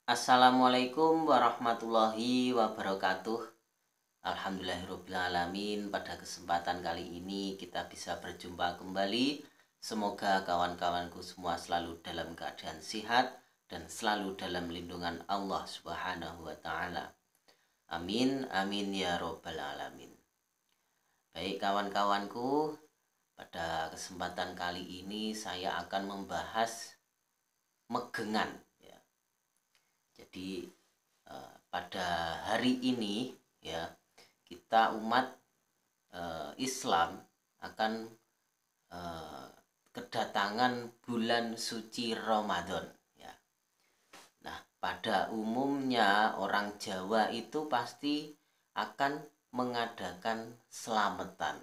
Assalamualaikum warahmatullahi wabarakatuh. Alhamdulillahirrabbilalamin. Pada kesempatan kali ini kita bisa berjumpa kembali. Semoga kawan-kawanku semua selalu dalam keadaan sehat dan selalu dalam lindungan Allah Subhanahu wa taala. Amin amin ya robbal alamin. Baik kawan-kawanku, pada kesempatan kali ini saya akan membahas megengan. Jadi pada hari ini ya, kita umat Islam akan kedatangan bulan suci Ramadan ya. Nah, pada umumnya orang Jawa itu pasti akan mengadakan selamatan.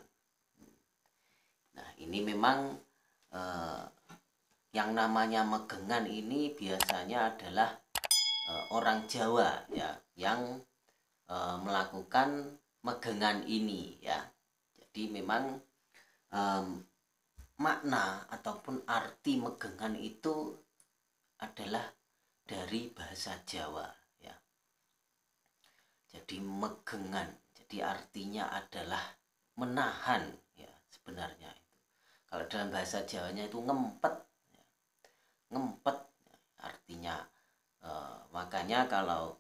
Nah, ini memang yang namanya megengan ini biasanya adalah orang Jawa ya yang melakukan megengan ini ya. Jadi memang makna ataupun arti megengan itu adalah dari bahasa Jawa ya. Jadi megengan, jadi artinya adalah menahan ya sebenarnya itu. Kalau dalam bahasa Jawanya itu ngempet ya. Ngempet ya, artinya makanya kalau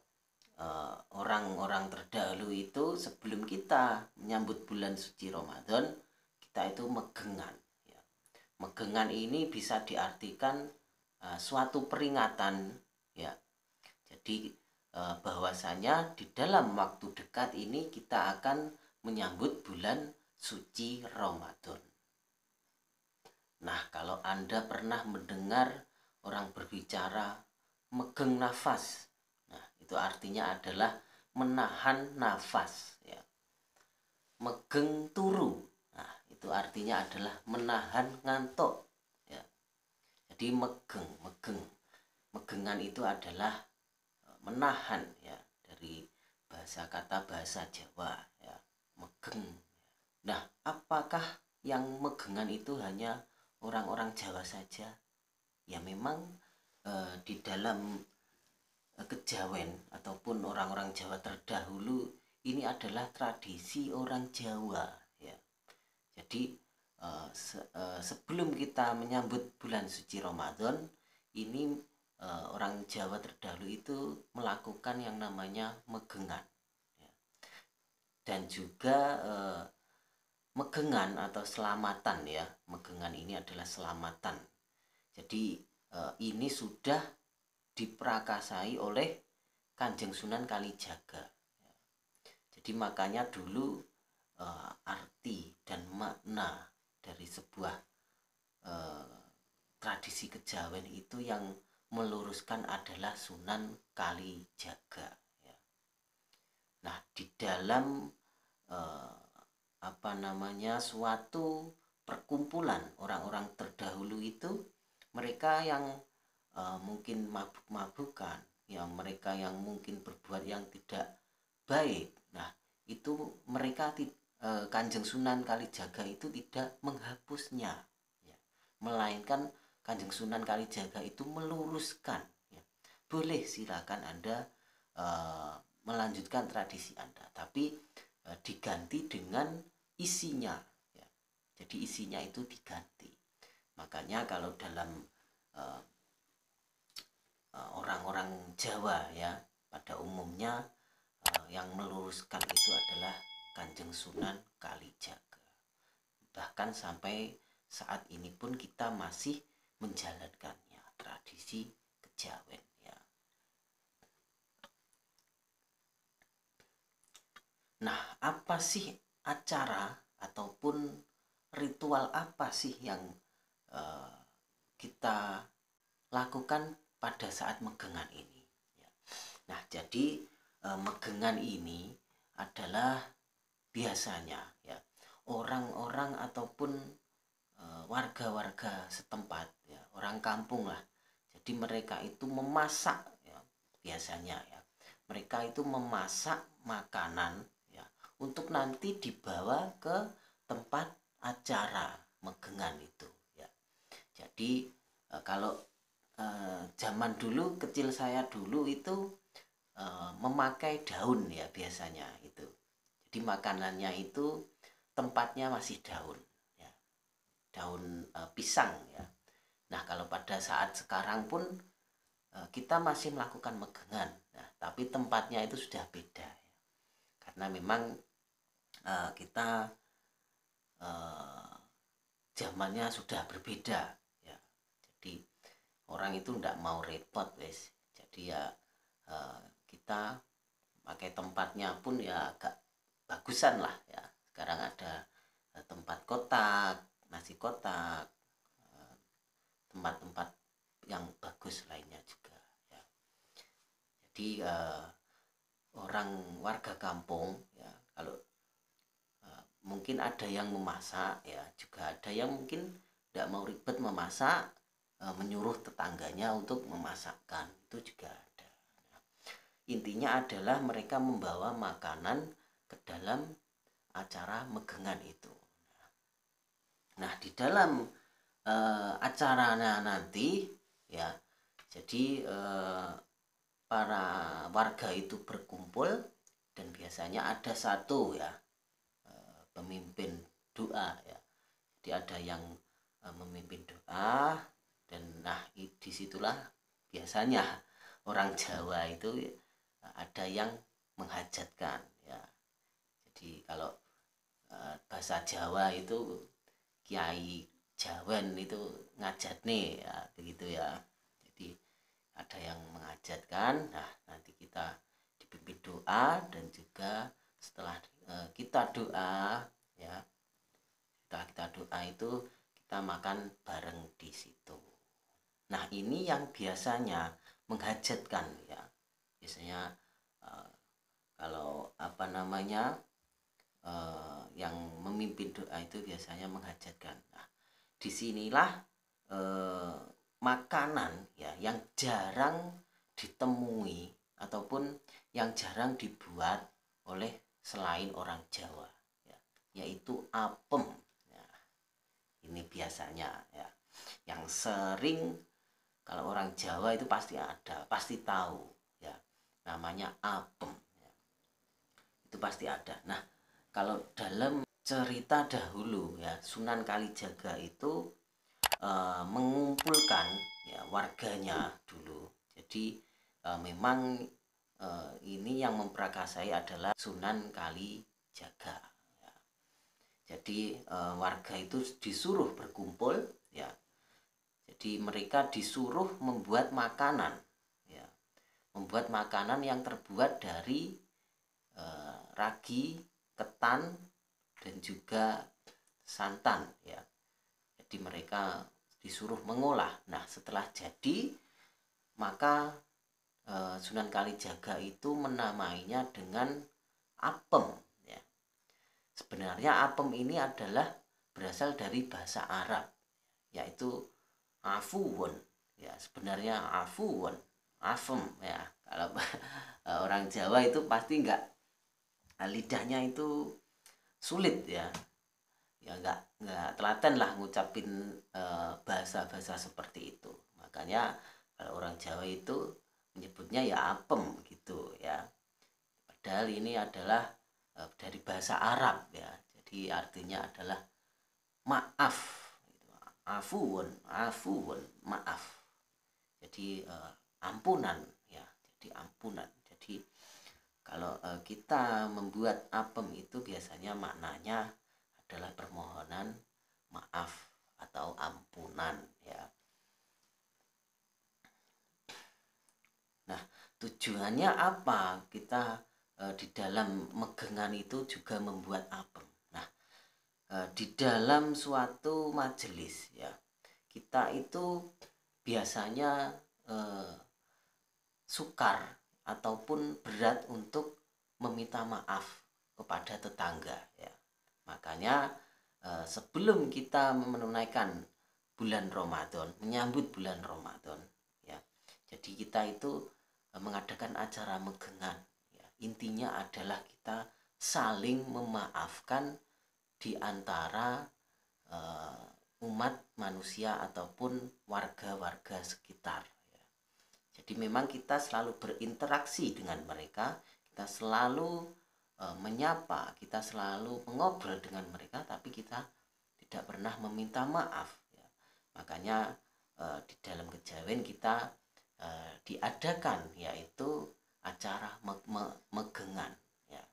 orang-orang terdahulu itu sebelum kita menyambut bulan suci Ramadan, kita itu megengan ya. Megengan ini bisa diartikan suatu peringatan ya. Jadi bahwasanya di dalam waktu dekat ini kita akan menyambut bulan suci Ramadan. Nah, kalau Anda pernah mendengar orang berbicara megeng nafas, nah itu artinya adalah menahan nafas ya. Megeng turu, nah itu artinya adalah menahan ngantuk ya. Jadi megengan itu adalah menahan ya, dari bahasa Jawa ya, megeng. Nah, apakah yang megengan itu hanya orang-orang Jawa saja? Ya memang di dalam kejawen ataupun orang-orang Jawa terdahulu ini adalah tradisi orang Jawa ya. Jadi sebelum kita menyambut bulan suci Ramadan ini orang Jawa terdahulu itu melakukan yang namanya megengan ya. Dan juga megengan atau selamatan ya. Megengan ini adalah selamatan. Jadi ini sudah diprakasai oleh Kanjeng Sunan Kalijaga. Jadi makanya dulu arti dan makna dari sebuah tradisi kejawen itu yang meluruskan adalah Sunan Kalijaga. Ya. Nah, di dalam suatu perkumpulan orang-orang terdahulu itu mereka yang mungkin mabuk-mabukan ya, mereka yang mungkin berbuat yang tidak baik. Nah, itu mereka Kanjeng Sunan Kalijaga itu tidak menghapusnya ya. Melainkan Kanjeng Sunan Kalijaga itu meluruskan ya. Boleh silakan Anda melanjutkan tradisi Anda, tapi diganti dengan isinya ya. Jadi isinya itu diganti. Makanya kalau dalam orang-orang Jawa ya pada umumnya yang meluruskan itu adalah Kanjeng Sunan Kalijaga. Bahkan sampai saat ini pun kita masih menjalankannya, tradisi kejawen ya. Nah, apa sih acara ataupun ritual apa sih yang kita lakukan pada saat megengan ini ya. Nah, jadi megengan ini adalah biasanya ya orang-orang ataupun warga-warga setempat ya, orang kampung lah. Jadi mereka itu memasak ya, biasanya ya. Mereka itu memasak makanan ya untuk nanti dibawa ke tempat acara megengan itu ya. Jadi kalau zaman dulu kecil saya dulu itu memakai daun ya biasanya itu. Jadi makanannya itu tempatnya masih daun ya, daun pisang ya. Nah kalau pada saat sekarang pun kita masih melakukan megangan, nah, tapi tempatnya itu sudah beda ya. Karena memang kita zamannya sudah berbeda ya. Jadi orang itu tidak mau repot wes. Jadi ya kita pakai tempatnya pun ya agak bagusan lah ya. Sekarang ada tempat kotak, nasi kotak, tempat-tempat yang bagus lainnya juga ya. Jadi orang warga kampung ya, kalau mungkin ada yang memasak ya, juga ada yang mungkin tidak mau ribet memasak, menyuruh tetangganya untuk memasakkan, itu juga ada. Intinya adalah mereka membawa makanan ke dalam acara megangan itu. Nah di dalam acaranya nanti ya, jadi para warga itu berkumpul dan biasanya ada satu ya pemimpin doa ya. Jadi ada yang memimpin doa, dan nah disitulah biasanya orang Jawa itu ada yang menghajatkan ya. Jadi kalau bahasa Jawa itu Kiai Jawan itu ngajat nih ya, begitu ya. Jadi ada yang menghajatkan, nah nanti kita dipimpin doa, dan juga setelah kita doa ya, setelah kita doa itu kita makan bareng di situ. Nah ini yang biasanya menghajatkan ya, biasanya kalau apa namanya yang memimpin doa itu biasanya menghajatkan. Nah disinilah makanan ya yang jarang ditemui ataupun yang jarang dibuat oleh selain orang Jawa ya, yaitu apem ya. Ini biasanya ya yang sering, kalau orang Jawa itu pasti ada, pasti tahu ya, namanya apem ya. Itu pasti ada. Nah kalau dalam cerita dahulu ya, Sunan Kalijaga itu mengumpulkan ya warganya dulu. Jadi memang ini yang memprakarsai adalah Sunan Kalijaga ya. Jadi warga itu disuruh berkumpul ya. Jadi mereka disuruh membuat makanan ya, membuat makanan yang terbuat dari ragi, ketan, dan juga santan ya. Jadi mereka disuruh mengolah. Nah setelah jadi, maka Sunan Kalijaga itu menamainya dengan apem ya. Sebenarnya apem ini adalah berasal dari bahasa Arab, yaitu afuwon ya. Sebenarnya afuwon, afem ya. Kalau orang Jawa itu pasti enggak, lidahnya itu sulit ya, ya nggak telaten lah ngucapin bahasa-bahasa seperti itu. Makanya kalau orang Jawa itu menyebutnya ya apem gitu ya, padahal ini adalah dari bahasa Arab ya. Jadi artinya adalah maaf, afuun, afuun, maaf. Jadi ampunan ya, jadi ampunan. Jadi kalau kita membuat apem itu biasanya maknanya adalah permohonan maaf atau ampunan ya. Nah tujuannya apa kita di dalam megangan itu juga membuat apem? Nah di dalam suatu majelis ya, kita itu biasanya sukar ataupun berat untuk meminta maaf kepada tetangga ya. Makanya sebelum kita menunaikan bulan Ramadan, menyambut bulan Ramadan ya, jadi kita itu mengadakan acara megangan ya. Intinya adalah kita saling memaafkan di antara umat manusia ataupun warga-warga sekitar. Jadi memang kita selalu berinteraksi dengan mereka, kita selalu menyapa, kita selalu mengobrol dengan mereka, tapi kita tidak pernah meminta maaf. Ya. Makanya di dalam kejawen kita diadakan yaitu acara megengan. Ya.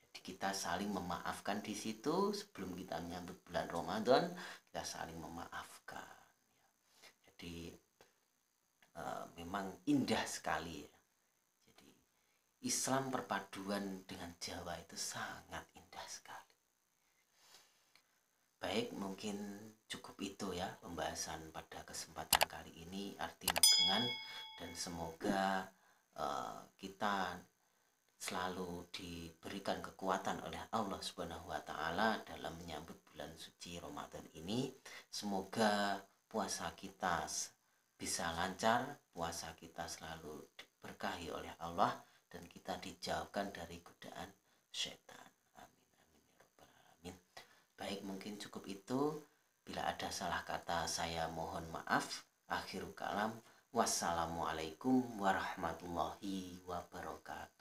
Jadi kita saling memaafkan di situ sebelum kita menyambut bulan Ramadan, kita saling memaafkan. Ya. Jadi memang indah sekali ya. Jadi Islam perpaduan dengan Jawa itu sangat indah sekali. Baik, mungkin cukup itu ya pembahasan pada kesempatan kali ini arti megengan, dan semoga kita selalu diberikan kekuatan oleh Allah Subhanahu wa taala dalam menyambut bulan suci Ramadan ini. Semoga puasa kita bisa lancar, puasa kita selalu diberkahi oleh Allah, dan kita dijauhkan dari godaan setan. Amin amin ya rabbal alamin. Baik, mungkin cukup itu. Bila ada salah kata saya mohon maaf. Akhirul kalam. Wassalamualaikum warahmatullahi wabarakatuh.